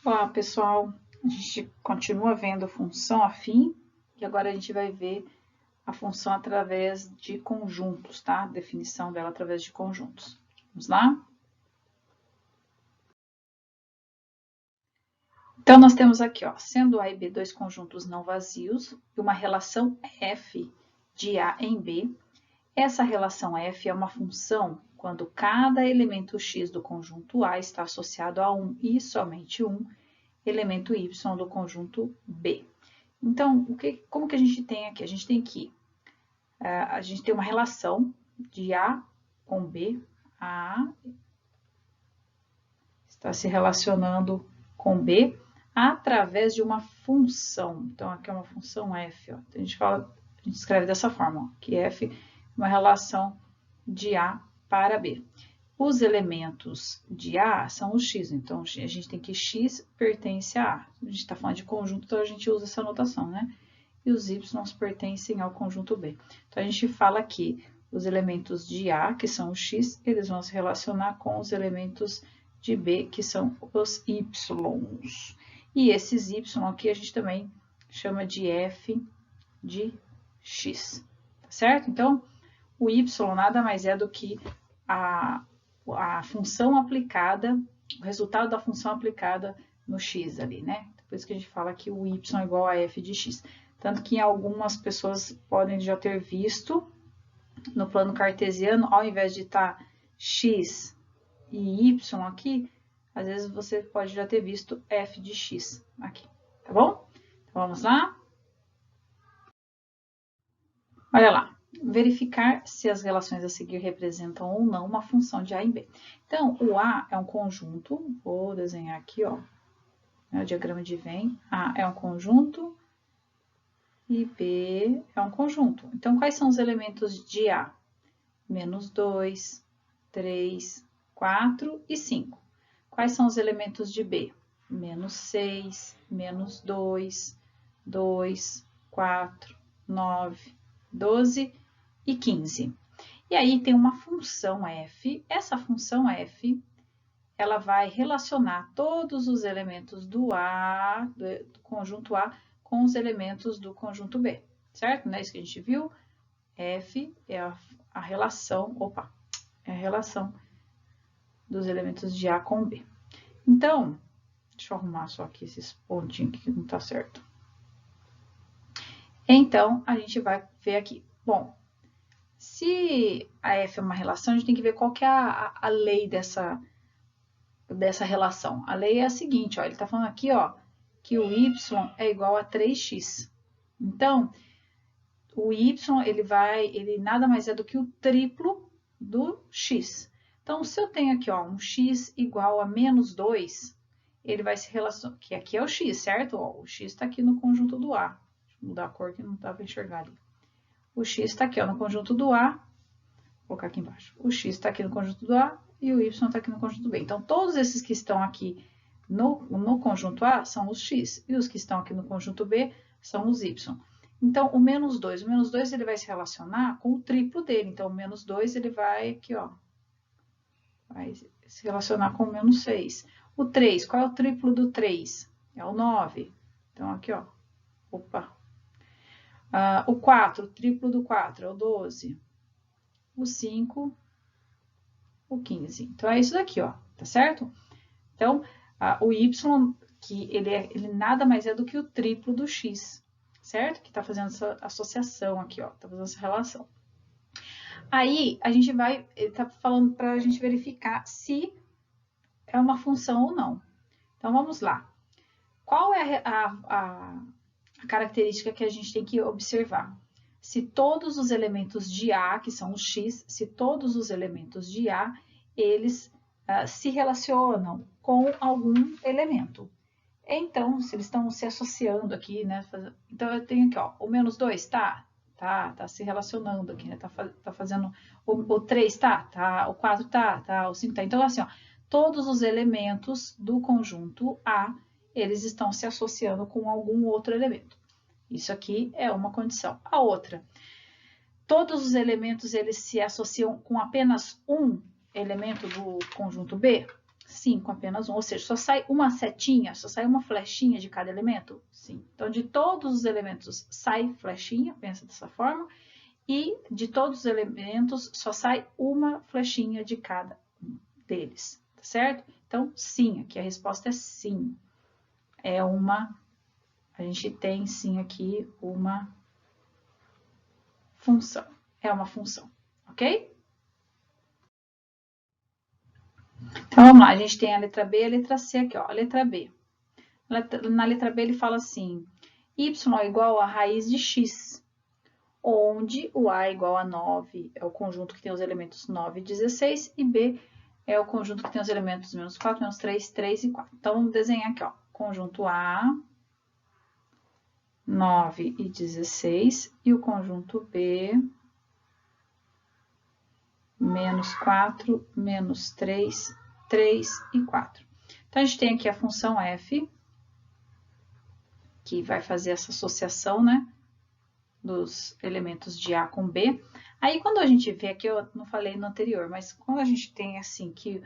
Olá, pessoal. A gente continua vendo a função afim e agora a gente vai ver a função através de conjuntos, tá? Definição dela através de conjuntos. Vamos lá? Então, nós temos aqui, ó, sendo A e B dois conjuntos não vazios e uma relação F de A em B. Essa relação F é uma função quando cada elemento X do conjunto A está associado a um e somente um elemento Y do conjunto B. Então, como que a gente tem aqui? A gente tem aqui, a gente tem uma relação de A com B. A está se relacionando com B através de uma função. Então, aqui é uma função F. Ó. Então, a gente escreve dessa forma, ó, que F é uma relação de A para B. Os elementos de A são os X, então a gente tem que X pertence a A. A gente está falando de conjunto, então a gente usa essa notação, né? E os Y pertencem ao conjunto B. Então a gente fala que os elementos de A, que são os X, eles vão se relacionar com os elementos de B, que são os Y. E esses Y aqui a gente também chama de F de X, tá certo? Então, o Y nada mais é do que a função aplicada, o resultado da função aplicada no x ali, né? Por isso que a gente fala que o y é igual a f de x. Tanto que algumas pessoas podem já ter visto no plano cartesiano, ao invés de estar x e y aqui, às vezes você pode já ter visto f de x aqui, tá bom? Então vamos lá? Olha lá. Verificar se as relações a seguir representam ou não uma função de A em B. Então, o A é um conjunto, vou desenhar aqui, ó, o diagrama de Venn. A é um conjunto e B é um conjunto. Então, quais são os elementos de A? Menos 2, 3, 4 e 5. Quais são os elementos de B? Menos 6, menos 2, 2, 4, 9, 12 e 15. E aí tem uma função f. Essa função f, ela vai relacionar todos os elementos do A, do conjunto A, com os elementos do conjunto B, certo? Não é isso que a gente viu? F é a relação, é a relação dos elementos de A com B. Então, deixa eu arrumar só aqui esses pontinhos que não tá certo. Então, a gente vai ver aqui. Bom, se a F é uma relação, a gente tem que ver qual que é a lei dessa relação. A lei é a seguinte, ó, ele está falando aqui, ó, que o y é igual a 3x. Então, o y, ele nada mais é do que o triplo do x. Então, se eu tenho aqui, ó, um x igual a menos 2, ele vai se relacionar, que aqui é o x, certo? Ó, o x está aqui no conjunto do A. Deixa eu mudar a cor que não dá para enxergar ali. O x está aqui, ó, no conjunto do A. Vou colocar aqui embaixo. O x está aqui no conjunto do A e o y está aqui no conjunto B. Então, todos esses que estão aqui no conjunto A são os x, e os que estão aqui no conjunto B são os y. Então, o menos 2 ele vai se relacionar com o triplo dele. Então, o menos 2 ele vai aqui, ó, vai se relacionar com o menos 6. O 3, qual é o triplo do 3? É o 9. Então, aqui, ó, opa. O 4, o triplo do 4 é o 12. O 5, o 15. Então, é isso daqui, ó, tá certo? Então, o y, que ele nada mais é do que o triplo do x, certo? Que tá fazendo essa associação aqui, ó, tá fazendo essa relação. Aí, ele tá falando pra gente verificar se é uma função ou não. Então, vamos lá. Qual é a característica que a gente tem que observar? Se todos os elementos de A, que são os x, se todos os elementos de A, eles se relacionam com algum elemento. Então, se eles estão se associando aqui, né? Então, eu tenho aqui, ó, o menos 2, tá se relacionando aqui, né? Tá fazendo o 3, tá, o 4 tá, o 5 tá. Então, assim, ó, todos os elementos do conjunto A, eles estão se associando com algum outro elemento. Isso aqui é uma condição. A outra, todos os elementos eles se associam com apenas um elemento do conjunto B? Sim, com apenas um. Ou seja, só sai uma setinha, só sai uma flechinha de cada elemento? Sim. Então, de todos os elementos sai flechinha, pensa dessa forma. E de todos os elementos só sai uma flechinha de cada um deles, tá certo? Então, sim, aqui a resposta é sim. A gente tem sim aqui uma função. É uma função, ok? Então, vamos lá, a gente tem a letra B e a letra C aqui, ó. A letra B. Na letra B ele fala assim, y é igual a raiz de x, onde o A é igual a 9, é o conjunto que tem os elementos 9 e 16, e B é o conjunto que tem os elementos menos 4, menos 3, 3 e 4. Então, vamos desenhar aqui, ó, conjunto A, 9 e 16, e o conjunto B, menos 4, menos 3, 3 e 4. Então, a gente tem aqui a função f, que vai fazer essa associação, né, dos elementos de A com B. Aí, quando a gente vê, aqui eu não falei no anterior, mas quando a gente tem assim, que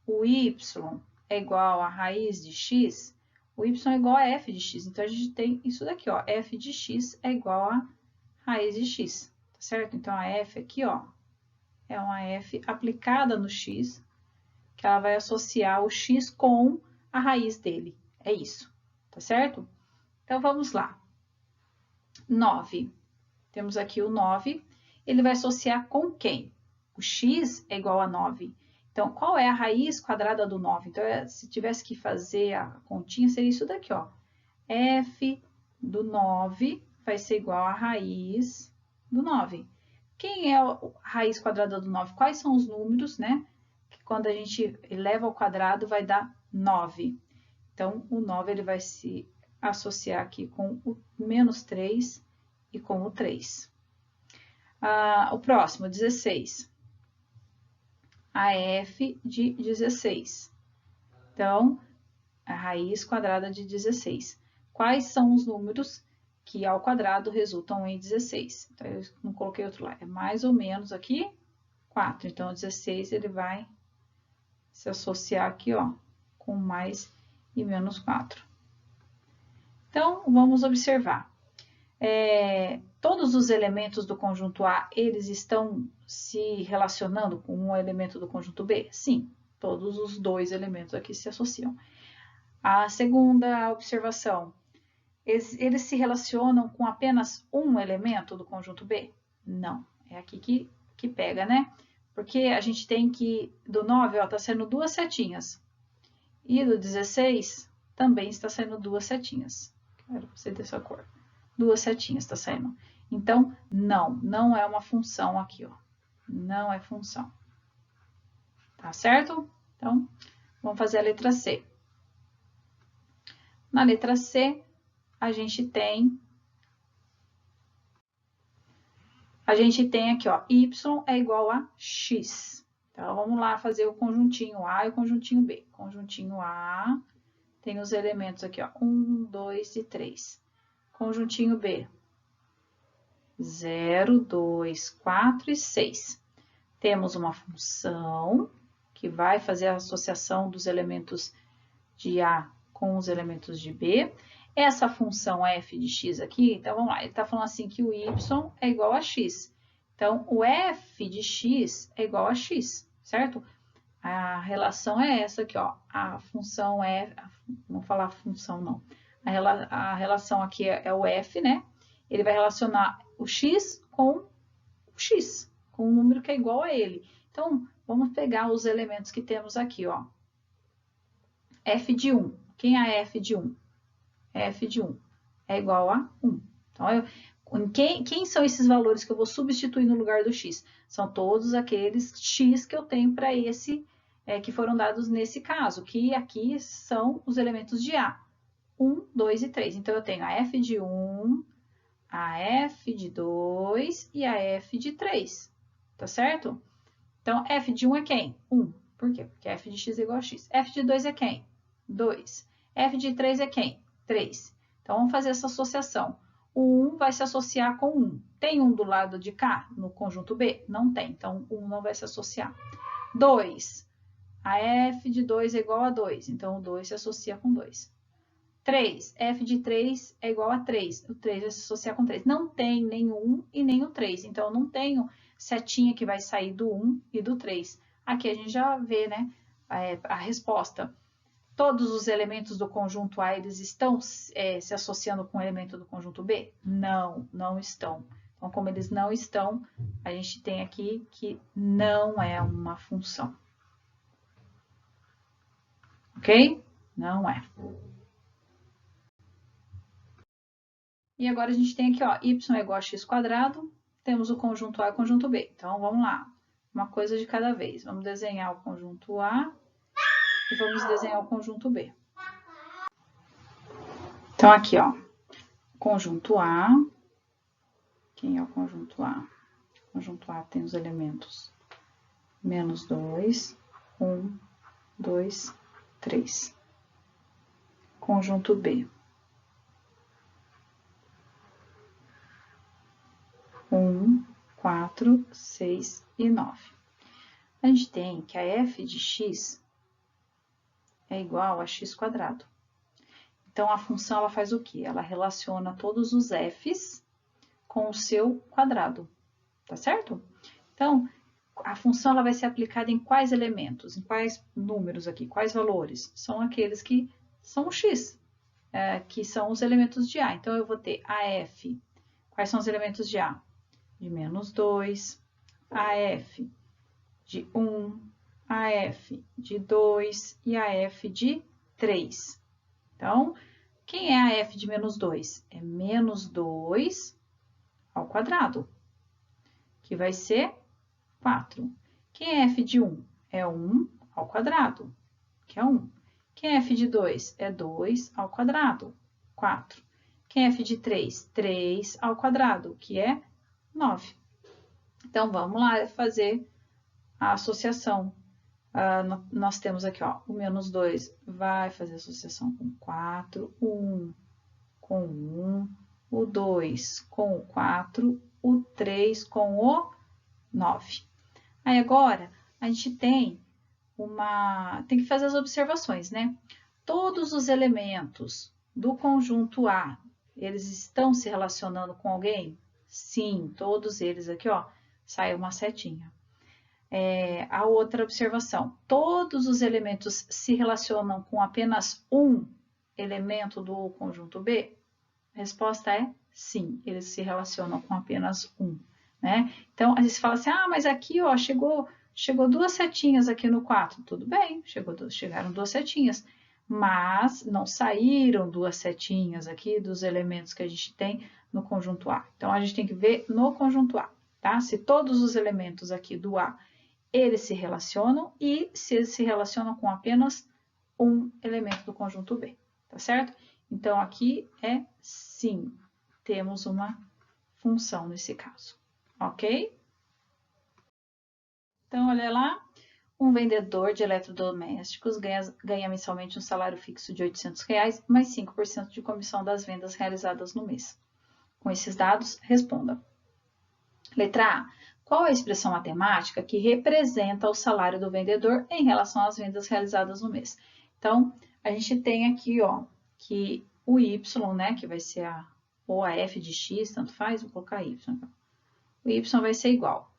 o y é igual a raiz de x, o y é igual a f de x. Então, a gente tem isso daqui, ó, f de x é igual a raiz de x, tá certo? Então, a f aqui, ó, é uma f aplicada no x, que ela vai associar o x com a raiz dele. É isso, tá certo? Então, vamos lá. 9. Temos aqui o 9. Ele vai associar com quem? O x é igual a 9. Então, qual é a raiz quadrada do 9? Então, se tivesse que fazer a continha, seria isso daqui, ó. f do 9 vai ser igual a raiz do 9. Quem é a raiz quadrada do 9? Quais são os números, né? Que quando a gente eleva ao quadrado vai dar 9. Então, o 9 ele vai se associar aqui com o menos 3 e com o 3. O próximo, 16. A f de 16. Então, a raiz quadrada de 16. Quais são os números que ao quadrado resultam em 16? Então, eu não coloquei outro lá. É mais ou menos aqui 4. Então, o 16 ele vai se associar aqui, ó, com mais e menos 4. Então, vamos observar. Todos os elementos do conjunto A, eles estão se relacionando com um elemento do conjunto B? Sim, todos os dois elementos aqui se associam. A segunda observação, eles se relacionam com apenas um elemento do conjunto B? Não, é aqui que pega, né? Porque a gente tem que, do 9, ó, tá saindo duas setinhas. E do 16 também está saindo duas setinhas. Quero você ter sua cor. Duas setinhas está saindo. Então, não é uma função aqui, ó. Não é função. Tá certo? Então, vamos fazer a letra C. Na letra C, a gente tem aqui, ó, y é igual a x. Então, vamos lá fazer o conjuntinho A e o conjuntinho B. Conjuntinho A tem os elementos aqui, ó, 1, 2 e 3. Conjuntinho B, 0, 2, 4 e 6. Temos uma função que vai fazer a associação dos elementos de A com os elementos de B. Essa função f de x aqui, então vamos lá, ele está falando assim que o y é igual a x. Então, o f de x é igual a x, certo? A relação é essa aqui, ó. A função é, não vou falar função não. A relação aqui é o f, né? Ele vai relacionar o x com o x, com um número que é igual a ele. Então, vamos pegar os elementos que temos aqui, ó. f de 1. Quem é f de 1? f de 1 é igual a 1. Então, quem são esses valores que eu vou substituir no lugar do x? São todos aqueles x que eu tenho para esse, que foram dados nesse caso, que aqui são os elementos de A. 1, 2 e 3. Então, eu tenho a f de 1, a f de 2 e a f de 3. Tá certo? Então, f de 1 é quem? 1. Por quê? Porque f de x é igual a x. f de 2 é quem? 2. f de 3 é quem? 3. Então, vamos fazer essa associação. O 1 vai se associar com 1. Tem 1 do lado de cá, no conjunto B? Não tem. Então, 1 não vai se associar. 2. a f de 2 é igual a 2, então o 2 se associa com 2. 3, f de 3 é igual a 3, o 3 vai se associar com 3. Não tem nem o 1 e nem o 3, então eu não tenho setinha que vai sair do 1 e do 3. Aqui a gente já vê, né, a resposta. Todos os elementos do conjunto A, eles estão se associando com o elemento do conjunto B? Não, não estão. Então, como eles não estão, a gente tem aqui que não é uma função. Ok? Não é. E agora a gente tem aqui, ó, y é igual a x quadrado, temos o conjunto A e o conjunto B. Então, vamos lá. Uma coisa de cada vez. Vamos desenhar o conjunto A e vamos desenhar o conjunto B. Então, aqui, ó, conjunto A. Quem é o conjunto A? O conjunto A tem os elementos menos 2, 1, 2, 3. Conjunto B. 1, 4, 6 e 9. A gente tem que a f de x é igual a x quadrado. Então, a função ela faz o quê? Ela relaciona todos os f's com o seu quadrado, tá certo? Então, a função ela vai ser aplicada em quais elementos? Em quais números aqui? Quais valores? São aqueles que são o x, que são os elementos de A. Então, eu vou ter a f. Quais são os elementos de A? De menos 2, a f de 1, a f de 2 e a f de 3. Então, quem é a f de menos 2? É menos 2 ao quadrado, que vai ser 4. Quem é f de 1? É 1 ao quadrado, que é 1. Quem é f de 2? É 2 ao quadrado, 4. Quem é f de 3? 3 ao quadrado, que é 9. Então, vamos lá fazer a associação. Nós temos aqui, ó, o menos 2 vai fazer associação com 4, o 1 com o 1, o 2 com o 4, o 3 com o 9. Aí agora, a gente tem que fazer as observações, né? Todos os elementos do conjunto A, eles estão se relacionando com alguém? Sim, todos eles aqui, ó, sai uma setinha. A outra observação, todos os elementos se relacionam com apenas um elemento do conjunto B? A resposta é sim, eles se relacionam com apenas um, né? Então, a gente fala assim, mas aqui, ó, chegou 2 setinhas aqui no 4. Tudo bem, chegaram 2 setinhas, mas não saíram 2 setinhas aqui dos elementos que a gente tem no conjunto A. Então, a gente tem que ver no conjunto A, tá? Se todos os elementos aqui do A, eles se relacionam e se eles se relacionam com apenas um elemento do conjunto B, tá certo? Então, aqui é sim, temos uma função nesse caso, ok? Então, olha lá, um vendedor de eletrodomésticos ganha mensalmente um salário fixo de R$ 800, mais 5% de comissão das vendas realizadas no mês. Com esses dados, responda. Letra A. Qual a expressão matemática que representa o salário do vendedor em relação às vendas realizadas no mês? Então, a gente tem aqui, ó, que o y, né, que vai ser ou a f de x, tanto faz, vou colocar y. O y vai ser igual.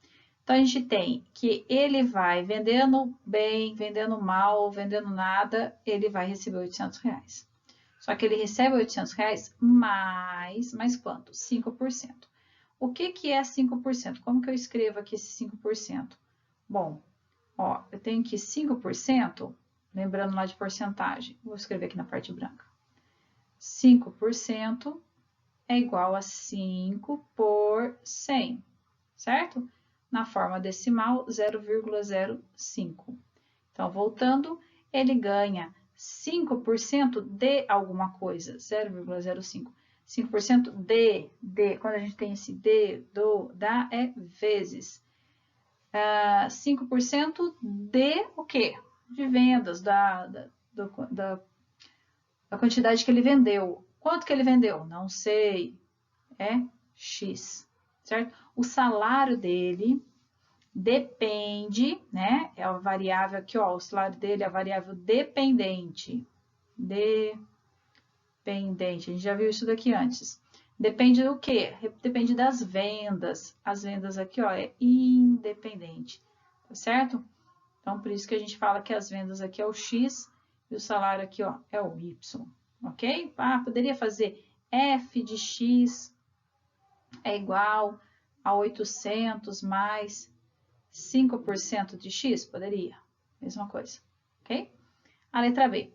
Então, a gente tem que ele vai vendendo bem, vendendo mal, vendendo nada, ele vai receber R$ 800. Só que ele recebe R$ 800 mais quanto? 5%. O que é 5%? Como que eu escrevo aqui esse 5%? Bom, ó, eu tenho que 5%, lembrando lá de porcentagem, vou escrever aqui na parte branca. 5% é igual a 5 por 100, certo? Na forma decimal, 0,05. Então, voltando, ele ganha 5% de alguma coisa, 0,05. 5% de, quando a gente tem esse de, da, é vezes. 5% de o quê? De vendas, da quantidade que ele vendeu. Quanto que ele vendeu? Não sei. É X, certo? O salário dele depende, né? É a variável aqui, ó, o salário dele é a variável dependente. Dependente, a gente já viu isso daqui antes. Depende do quê? Depende das vendas. As vendas aqui, ó, é independente, tá certo? Então, por isso que a gente fala que as vendas aqui é o X e o salário aqui, ó, é o Y, ok? Ah, poderia fazer F de X é igual a 800 mais 5% de X? Poderia. Mesma coisa, ok? A letra B.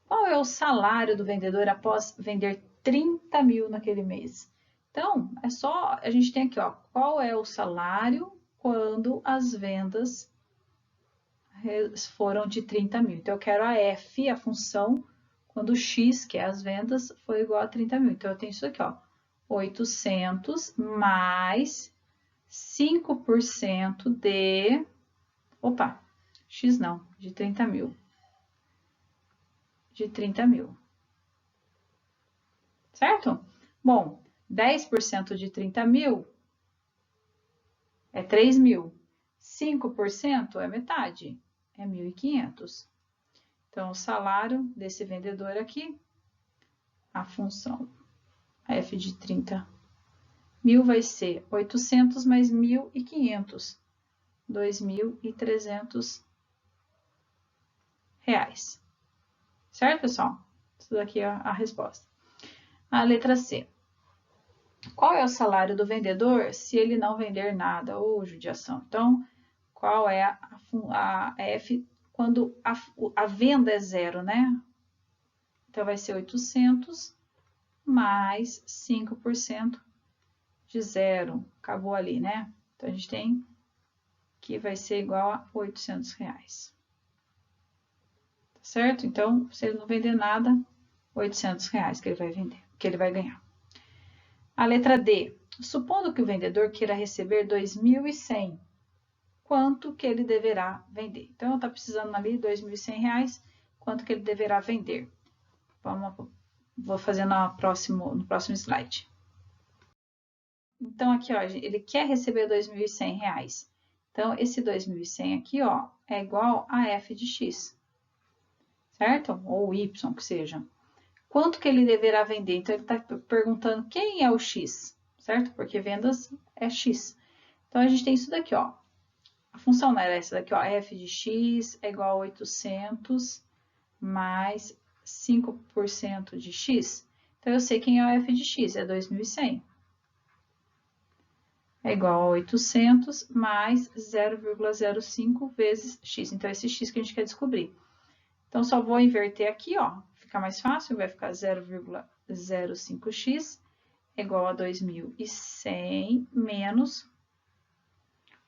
Qual é o salário do vendedor após vender 30 mil naquele mês? Então, é só, a gente tem aqui, ó, qual é o salário quando as vendas foram de 30 mil. Então, eu quero a F, a função, quando o X, que é as vendas, foi igual a 30 mil. Então, eu tenho isso aqui, ó, 800 mais 5% de... Opa, X não, de 30 mil. De 30 mil. Certo? Bom, 10% de 30 mil é 3 mil. 5% é metade, é 1.500. Então, o salário desse vendedor aqui, a função F de 30 mil vai ser 800 mais 1.500, 2.300 reais. Certo, pessoal? Isso daqui é a resposta. A letra C. Qual é o salário do vendedor se ele não vender nada? Ou judiação. Então, qual é a F quando a venda é zero, né? Então, vai ser 800 mais 5% de zero. Acabou ali, né? Então, a gente tem que vai ser igual a 800 reais. Tá certo? Então, se ele não vender nada, 800 reais que ele vai vender, que ele vai ganhar. A letra D. Supondo que o vendedor queira receber 2.100, quanto que ele deverá vender? Então, está precisando ali de 2.100 reais, quanto que ele deverá vender? Vou fazer no próximo slide. Então, aqui, ó, ele quer receber 2.100 reais. Então, esse 2.100 aqui, ó, é igual a F de X, certo? Ou Y, que seja. Quanto que ele deverá vender? Então, ele está perguntando quem é o X, certo? Porque vendas é X. Então, a gente tem isso daqui, ó. A função não era essa daqui, ó. F de X é igual a 800 mais 5% de X. Então, eu sei quem é o F de X, é 2.100. É igual a 800 mais 0,05 vezes X. Então, esse X que a gente quer descobrir. Então, só vou inverter aqui, ó. Fica mais fácil, vai ficar 0,05x é igual a 2.100 menos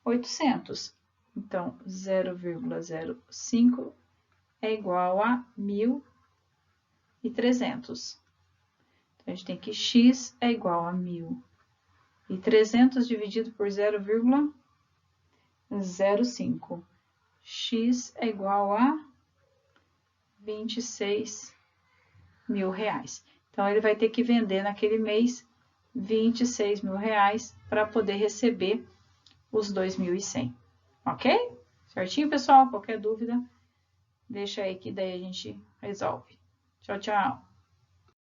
800. Então, 0,05 é igual a 1.300. Então, a gente tem que x é igual a 1.300 dividido por 0,05. X é igual a 26 mil reais. Então, ele vai ter que vender naquele mês 26 mil reais para poder receber os 2.100. Ok? Certinho, pessoal? Qualquer dúvida, deixa aí que daí a gente resolve. Tchau, tchau.